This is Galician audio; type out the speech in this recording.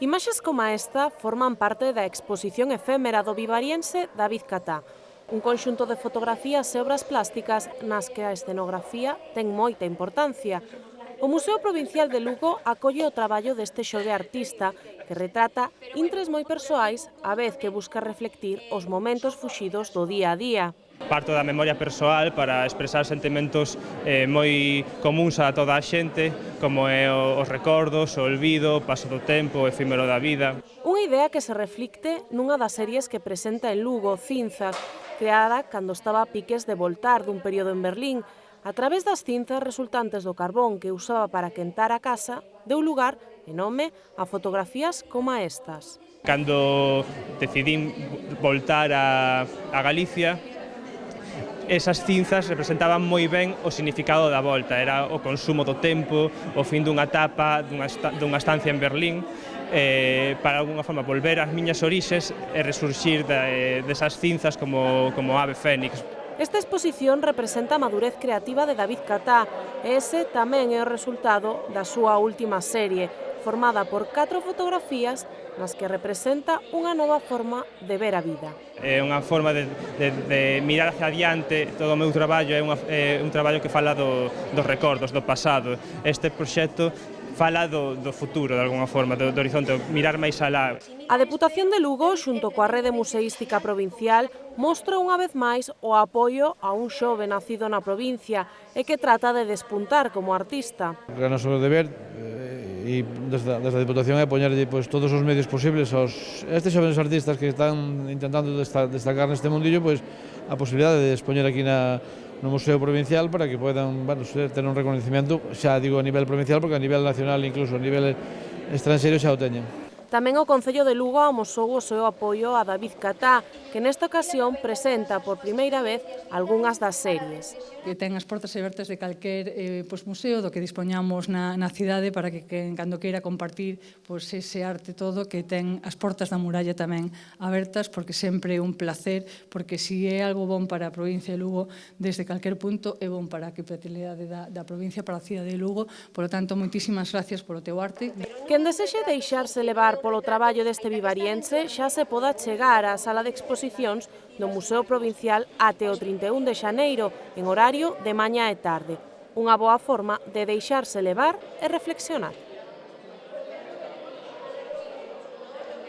Imaxes como esta forman parte da exposición efémera do vivariense David Catá, un conxunto de fotografías e obras plásticas nas que a escenografía ten moita importancia. O Museo Provincial de Lugo acolle o traballo deste xove artista que retrata intres moi persoais a vez que busca reflectir os momentos fuxidos do día a día. Parto da memoria persoal para expresar sentimentos moi comuns a toda a xente, como é os recordos, o olvido, o paso do tempo, o efímero da vida. Unha idea que se reflicte nunha das series que presenta en Lugo, Cinzas, creada cando estaba a piques de voltar dun período en Berlín. A través das cinzas resultantes do carbón que usaba para quentar a casa, deu lugar e nome a fotografías como estas. Cando decidín voltar a Galicia, esas cinzas representaban moi ben o significado da volta, era o consumo do tempo, o fin dunha etapa, dunha estancia en Berlín, para alguna forma volver ás miñas orixes e resurxir desas cinzas como ave fénix. Esta exposición representa a madurez creativa de David Catá e ese tamén é o resultado da súa última serie, formada por 4 fotografías nas que representa unha nova forma de ver a vida. É unha forma de mirar hacia adiante. Todo o meu traballo é un traballo que fala dos recordos, do pasado. Este proxecto fala do futuro, de alguna forma, do horizonte, mirar máis alá. A Deputación de Lugo, xunto coa Rede Museística Provincial, mostra unha vez máis o apoio a un xove nacido na provincia e que trata de despuntar como artista. O noso deber e desde a Deputación é poñerlle todos os medios posibles aos estes xóvenes artistas que están intentando destacar neste mundillo, a posibilidade de expoñer aquí no Museo Provincial para que podan ter un reconhecimento, xa digo a nivel provincial, porque a nivel nacional, incluso a nivel estranxeiro xa o teñen. Tamén o Concello de Lugo amosou o seu apoio a David Catá, que nesta ocasión presenta por primeira vez algunhas das series. Que ten as portas abertas de calquer museo do que dispoñamos na cidade para que cando queira compartir ese arte todo, que ten as portas da muralla tamén abertas, porque sempre é un placer, porque se é algo bon para a provincia de Lugo, desde calquer punto é bon para a capitalidade da provincia, para a cidade de Lugo. Por lo tanto, moitísimas gracias polo teu arte. Quen desexe deixarse levar polo traballo deste vivariense xa se poda chegar á sala de exposicións do Museo Provincial até o 31 de xaneiro, en horario de mañá e tarde. Unha boa forma de deixarse levar e reflexionar.